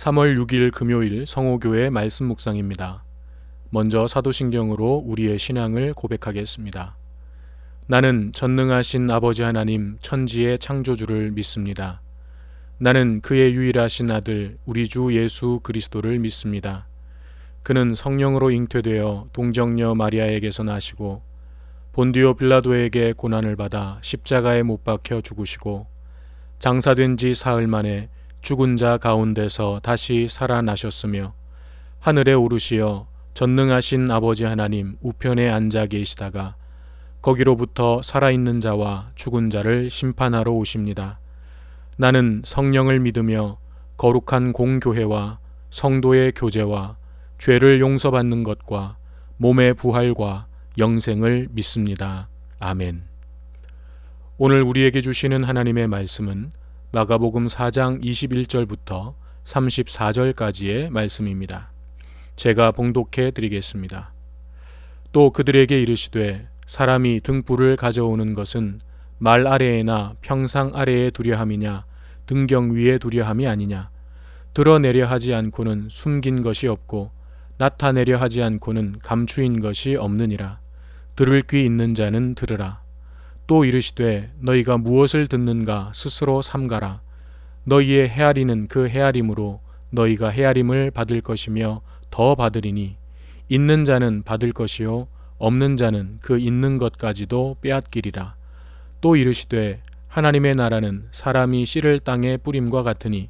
3월 6일 금요일 성호교회 말씀 묵상입니다. 먼저 사도신경으로 우리의 신앙을 고백하겠습니다. 나는 전능하신 아버지 하나님 천지의 창조주를 믿습니다. 나는 그의 유일하신 아들 우리 주 예수 그리스도를 믿습니다. 그는 성령으로 잉태되어 동정녀 마리아에게서 나시고 본디오 빌라도에게 고난을 받아 십자가에 못 박혀 죽으시고 장사된 지 사흘 만에 죽은 자 가운데서 다시 살아나셨으며 하늘에 오르시어 전능하신 아버지 하나님 우편에 앉아 계시다가 거기로부터 살아있는 자와 죽은 자를 심판하러 오십니다. 나는 성령을 믿으며 거룩한 공교회와 성도의 교제와 죄를 용서받는 것과 몸의 부활과 영생을 믿습니다. 아멘. 오늘 우리에게 주시는 하나님의 말씀은 마가복음 4장 21절부터 34절까지의 말씀입니다. 제가 봉독해 드리겠습니다. 또 그들에게 이르시되 사람이 등불을 가져오는 것은 말 아래에나 평상 아래에 두려 함이냐 등경 위에 두려 함이 아니냐. 드러내려 하지 않고는 숨긴 것이 없고 나타내려 하지 않고는 감추인 것이 없느니라. 들을 귀 있는 자는 들으라. 또 이르시되 너희가 무엇을 듣는가 스스로 삼가라. 너희의 헤아리는 그 헤아림으로 너희가 헤아림을 받을 것이며 더 받으리니 있는 자는 받을 것이요 없는 자는 그 있는 것까지도 빼앗기리라. 또 이르시되 하나님의 나라는 사람이 씨를 땅에 뿌림과 같으니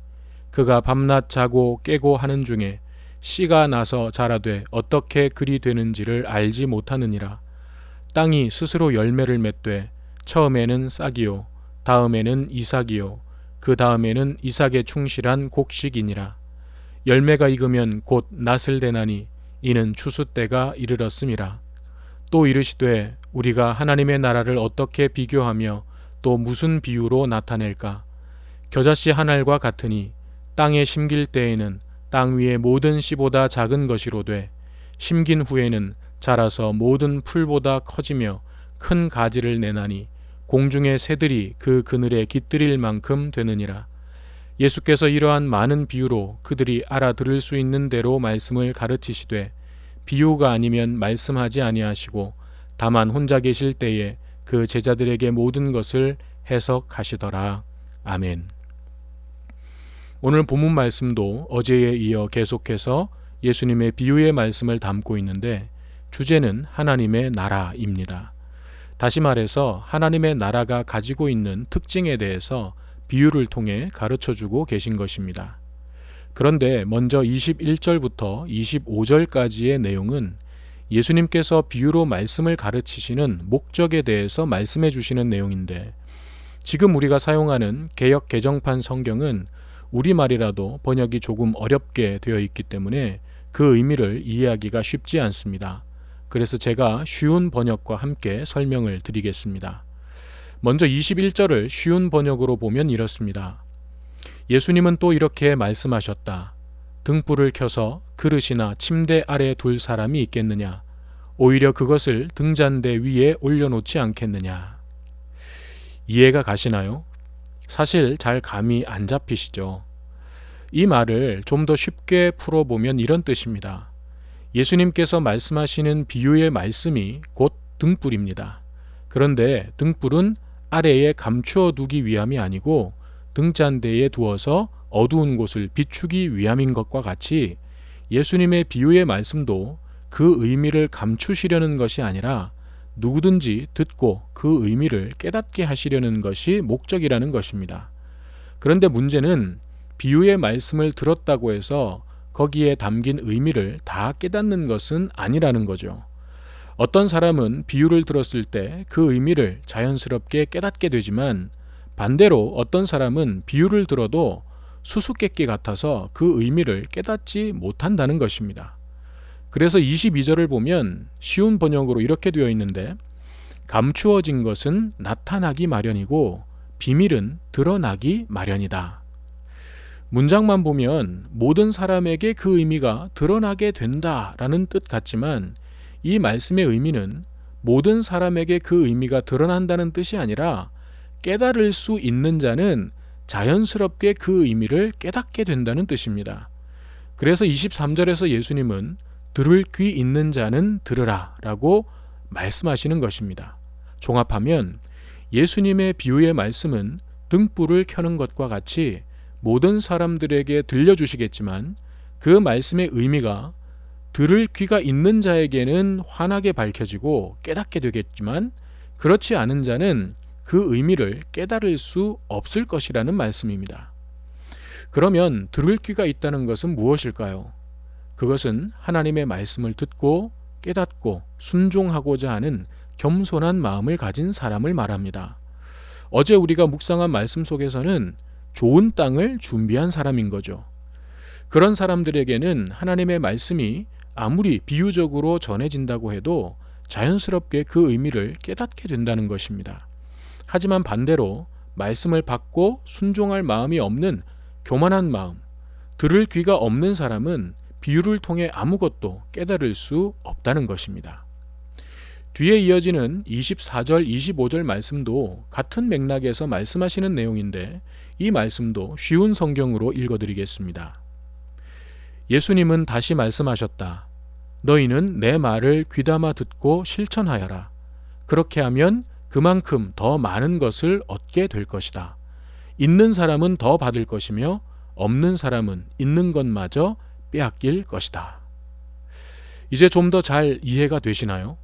그가 밤낮 자고 깨고 하는 중에 씨가 나서 자라되 어떻게 그리 되는지를 알지 못하느니라. 땅이 스스로 열매를 맺되 처음에는 싹이요 다음에는 이삭이요 그 다음에는 이삭에 충실한 곡식이니라. 열매가 익으면 곧 낫을 대나니 이는 추수 때가 이르렀음이라. 또 이르시되 우리가 하나님의 나라를 어떻게 비교하며 또 무슨 비유로 나타낼까. 겨자씨 한 알과 같으니 땅에 심길 때에는 땅 위의 모든 씨보다 작은 것이로되 심긴 후에는 자라서 모든 풀보다 커지며 큰 가지를 내나니 공중의 새들이 그 그늘에 깃들일 만큼 되느니라. 예수께서 이러한 많은 비유로 그들이 알아들을 수 있는 대로 말씀을 가르치시되 비유가 아니면 말씀하지 아니하시고 다만 혼자 계실 때에 그 제자들에게 모든 것을 해석하시더라. 아멘. 오늘 본문 말씀도 어제에 이어 계속해서 예수님의 비유의 말씀을 담고 있는데 주제는 하나님의 나라입니다. 다시 말해서 하나님의 나라가 가지고 있는 특징에 대해서 비유를 통해 가르쳐주고 계신 것입니다. 그런데 먼저 21절부터 25절까지의 내용은 예수님께서 비유로 말씀을 가르치시는 목적에 대해서 말씀해 주시는 내용인데 지금 우리가 사용하는 개역 개정판 성경은 우리말이라도 번역이 조금 어렵게 되어 있기 때문에 그 의미를 이해하기가 쉽지 않습니다. 그래서 제가 쉬운 번역과 함께 설명을 드리겠습니다. 먼저 21절을 쉬운 번역으로 보면 이렇습니다. 예수님은 또 이렇게 말씀하셨다. 등불을 켜서 그릇이나 침대 아래 둘 사람이 있겠느냐? 오히려 그것을 등잔대 위에 올려놓지 않겠느냐? 이해가 가시나요? 사실 잘 감이 안 잡히시죠? 이 말을 좀 더 쉽게 풀어보면 이런 뜻입니다. 예수님께서 말씀하시는 비유의 말씀이 곧 등불입니다. 그런데 등불은 아래에 감추어 두기 위함이 아니고 등잔대에 두어서 어두운 곳을 비추기 위함인 것과 같이 예수님의 비유의 말씀도 그 의미를 감추시려는 것이 아니라 누구든지 듣고 그 의미를 깨닫게 하시려는 것이 목적이라는 것입니다. 그런데 문제는 비유의 말씀을 들었다고 해서 거기에 담긴 의미를 다 깨닫는 것은 아니라는 거죠. 어떤 사람은 비유를 들었을 때 그 의미를 자연스럽게 깨닫게 되지만 반대로 어떤 사람은 비유를 들어도 수수께끼 같아서 그 의미를 깨닫지 못한다는 것입니다. 그래서 22절을 보면 쉬운 번역으로 이렇게 되어 있는데 감추어진 것은 나타나기 마련이고 비밀은 드러나기 마련이다. 문장만 보면 모든 사람에게 그 의미가 드러나게 된다라는 뜻 같지만 이 말씀의 의미는 모든 사람에게 그 의미가 드러난다는 뜻이 아니라 깨달을 수 있는 자는 자연스럽게 그 의미를 깨닫게 된다는 뜻입니다. 그래서 23절에서 예수님은 들을 귀 있는 자는 들으라 라고 말씀하시는 것입니다. 종합하면 예수님의 비유의 말씀은 등불을 켜는 것과 같이 모든 사람들에게 들려주시겠지만 그 말씀의 의미가 들을 귀가 있는 자에게는 환하게 밝혀지고 깨닫게 되겠지만 그렇지 않은 자는 그 의미를 깨달을 수 없을 것이라는 말씀입니다. 그러면 들을 귀가 있다는 것은 무엇일까요? 그것은 하나님의 말씀을 듣고 깨닫고 순종하고자 하는 겸손한 마음을 가진 사람을 말합니다. 어제 우리가 묵상한 말씀 속에서는 좋은 땅을 준비한 사람인 거죠. 그런 사람들에게는 하나님의 말씀이 아무리 비유적으로 전해진다고 해도 자연스럽게 그 의미를 깨닫게 된다는 것입니다. 하지만 반대로 말씀을 받고 순종할 마음이 없는 교만한 마음, 들을 귀가 없는 사람은 비유를 통해 아무것도 깨달을 수 없다는 것입니다. 뒤에 이어지는 24절, 25절 말씀도 같은 맥락에서 말씀하시는 내용인데 이 말씀도 쉬운 성경으로 읽어드리겠습니다. 예수님은 다시 말씀하셨다. 너희는 내 말을 귀담아 듣고 실천하여라. 그렇게 하면 그만큼 더 많은 것을 얻게 될 것이다. 있는 사람은 더 받을 것이며 없는 사람은 있는 것마저 빼앗길 것이다. 이제 좀 더 잘 이해가 되시나요?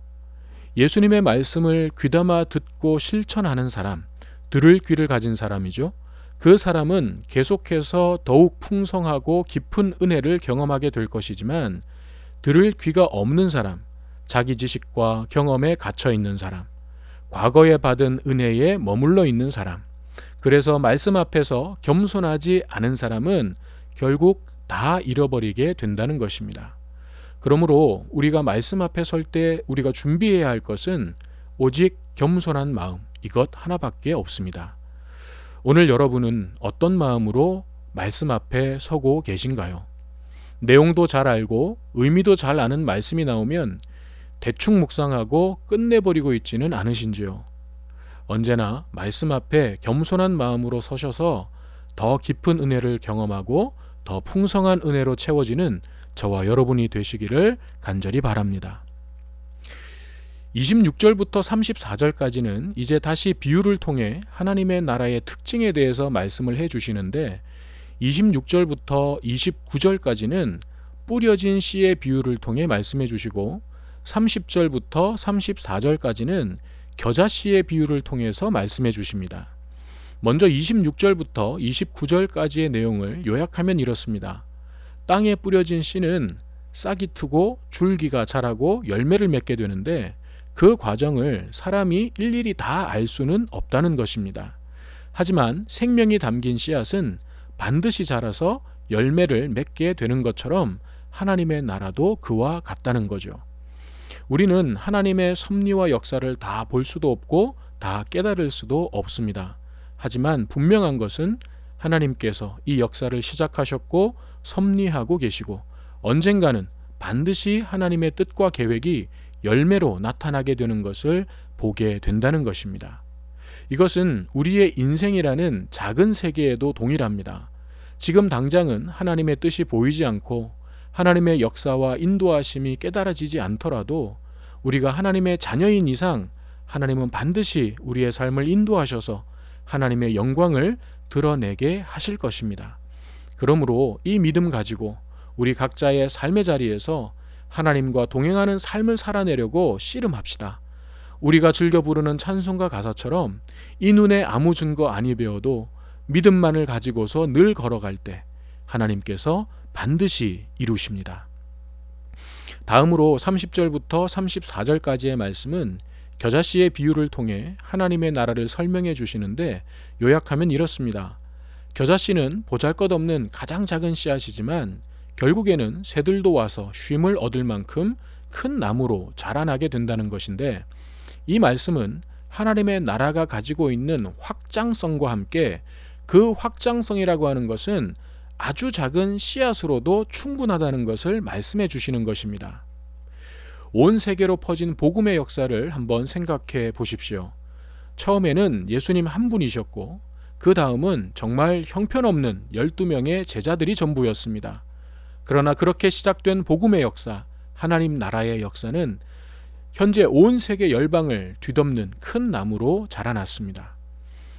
예수님의 말씀을 귀담아 듣고 실천하는 사람, 들을 귀를 가진 사람이죠. 그 사람은 계속해서 더욱 풍성하고 깊은 은혜를 경험하게 될 것이지만 들을 귀가 없는 사람, 자기 지식과 경험에 갇혀 있는 사람, 과거에 받은 은혜에 머물러 있는 사람, 그래서 말씀 앞에서 겸손하지 않은 사람은 결국 다 잃어버리게 된다는 것입니다. 그러므로 우리가 말씀 앞에 설 때 우리가 준비해야 할 것은 오직 겸손한 마음, 이것 하나밖에 없습니다. 오늘 여러분은 어떤 마음으로 말씀 앞에 서고 계신가요? 내용도 잘 알고 의미도 잘 아는 말씀이 나오면 대충 묵상하고 끝내버리고 있지는 않으신지요? 언제나 말씀 앞에 겸손한 마음으로 서셔서 더 깊은 은혜를 경험하고 더 풍성한 은혜로 채워지는 저와 여러분이 되시기를 간절히 바랍니다. 26절부터 34절까지는 이제 다시 비유를 통해 하나님의 나라의 특징에 대해서 말씀을 해주시는데 26절부터 29절까지는 뿌려진 씨의 비유를 통해 말씀해 주시고 30절부터 34절까지는 겨자씨의 비유를 통해서 말씀해 주십니다. 먼저 26절부터 29절까지의 내용을 요약하면 이렇습니다. 땅에 뿌려진 씨는 싹이 트고 줄기가 자라고 열매를 맺게 되는데 그 과정을 사람이 일일이 다 알 수는 없다는 것입니다. 하지만 생명이 담긴 씨앗은 반드시 자라서 열매를 맺게 되는 것처럼 하나님의 나라도 그와 같다는 거죠. 우리는 하나님의 섭리와 역사를 다 볼 수도 없고 다 깨달을 수도 없습니다. 하지만 분명한 것은 하나님께서 이 역사를 시작하셨고 섭리하고 계시고 언젠가는 반드시 하나님의 뜻과 계획이 열매로 나타나게 되는 것을 보게 된다는 것입니다. 이것은 우리의 인생이라는 작은 세계에도 동일합니다. 지금 당장은 하나님의 뜻이 보이지 않고 하나님의 역사와 인도하심이 깨달아지지 않더라도 우리가 하나님의 자녀인 이상 하나님은 반드시 우리의 삶을 인도하셔서 하나님의 영광을 드러내게 하실 것입니다. 그러므로 이 믿음 가지고 우리 각자의 삶의 자리에서 하나님과 동행하는 삶을 살아내려고 씨름합시다. 우리가 즐겨 부르는 찬송가 가사처럼 이 눈에 아무 증거 아니 배워도 믿음만을 가지고서 늘 걸어갈 때 하나님께서 반드시 이루십니다. 다음으로 30절부터 34절까지의 말씀은 겨자씨의 비유를 통해 하나님의 나라를 설명해 주시는데 요약하면 이렇습니다. 겨자씨는 보잘것없는 가장 작은 씨앗이지만 결국에는 새들도 와서 쉼을 얻을 만큼 큰 나무로 자라나게 된다는 것인데 이 말씀은 하나님의 나라가 가지고 있는 확장성과 함께 그 확장성이라고 하는 것은 아주 작은 씨앗으로도 충분하다는 것을 말씀해 주시는 것입니다. 온 세계로 퍼진 복음의 역사를 한번 생각해 보십시오. 처음에는 예수님 한 분이셨고 그 다음은 정말 형편없는 12명의 제자들이 전부였습니다. 그러나 그렇게 시작된 복음의 역사, 하나님 나라의 역사는 현재 온 세계 열방을 뒤덮는 큰 나무로 자라났습니다.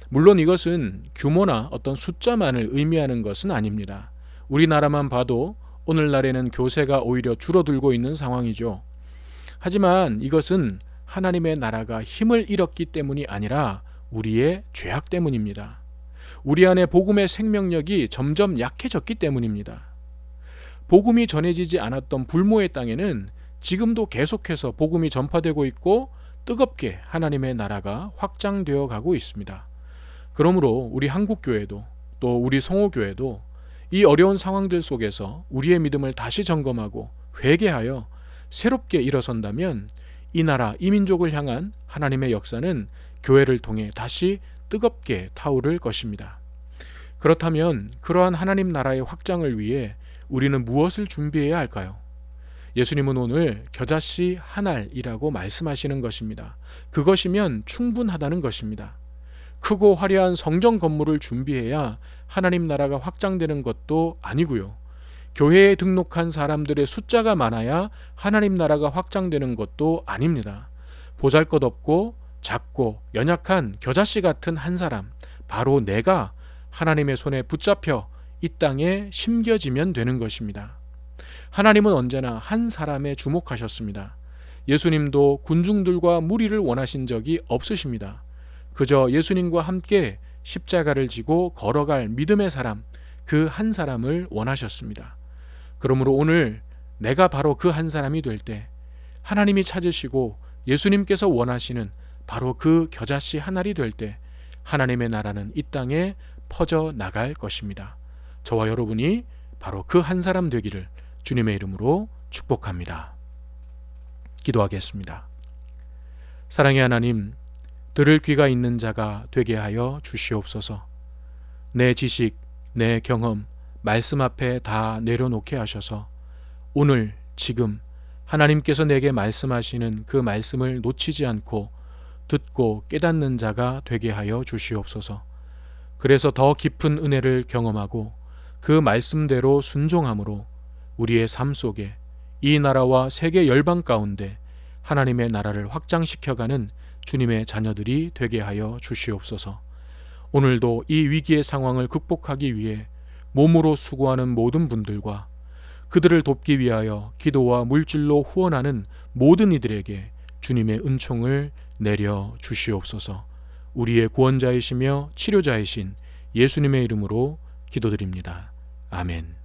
물론 이것은 규모나 어떤 숫자만을 의미하는 것은 아닙니다. 우리나라만 봐도 오늘날에는 교세가 오히려 줄어들고 있는 상황이죠. 하지만 이것은 하나님의 나라가 힘을 잃었기 때문이 아니라 우리의 죄악 때문입니다. 우리 안에 복음의 생명력이 점점 약해졌기 때문입니다. 복음이 전해지지 않았던 불모의 땅에는 지금도 계속해서 복음이 전파되고 있고 뜨겁게 하나님의 나라가 확장되어 가고 있습니다. 그러므로 우리 한국교회도 또 우리 성호교회도 이 어려운 상황들 속에서 우리의 믿음을 다시 점검하고 회개하여 새롭게 일어선다면 이 나라, 이 민족을 향한 하나님의 역사는 교회를 통해 다시 뜨겁게 타오를 것입니다. 그렇다면 그러한 하나님 나라의 확장을 위해 우리는 무엇을 준비해야 할까요? 예수님은 오늘 겨자씨 한 알이라고 말씀하시는 것입니다. 그것이면 충분하다는 것입니다. 크고 화려한 성전 건물을 준비해야 하나님 나라가 확장되는 것도 아니고요. 교회에 등록한 사람들의 숫자가 많아야 하나님 나라가 확장되는 것도 아닙니다. 보잘것없고 작고 연약한 겨자씨 같은 한 사람, 바로 내가 하나님의 손에 붙잡혀 이 땅에 심겨지면 되는 것입니다. 하나님은 언제나 한 사람에 주목하셨습니다. 예수님도 군중들과 무리를 원하신 적이 없으십니다. 그저 예수님과 함께 십자가를 지고 걸어갈 믿음의 사람, 그 한 사람을 원하셨습니다. 그러므로 오늘 내가 바로 그 한 사람이 될 때 하나님이 찾으시고 예수님께서 원하시는 바로 그 겨자씨 한 알이 될 때 하나님의 나라는 이 땅에 퍼져 나갈 것입니다. 저와 여러분이 바로 그 한 사람 되기를 주님의 이름으로 축복합니다. 기도하겠습니다. 사랑의 하나님, 들을 귀가 있는 자가 되게 하여 주시옵소서. 내 지식, 내 경험, 말씀 앞에 다 내려놓게 하셔서 오늘 지금 하나님께서 내게 말씀하시는 그 말씀을 놓치지 않고 듣고 깨닫는 자가 되게 하여 주시옵소서. 그래서 더 깊은 은혜를 경험하고 그 말씀대로 순종함으로 우리의 삶 속에 이 나라와 세계 열방 가운데 하나님의 나라를 확장시켜가는 주님의 자녀들이 되게 하여 주시옵소서. 오늘도 이 위기의 상황을 극복하기 위해 몸으로 수고하는 모든 분들과 그들을 돕기 위하여 기도와 물질로 후원하는 모든 이들에게 주님의 은총을 내려 주시옵소서. 우리의 구원자이시며 치료자이신 예수님의 이름으로 기도드립니다. 아멘.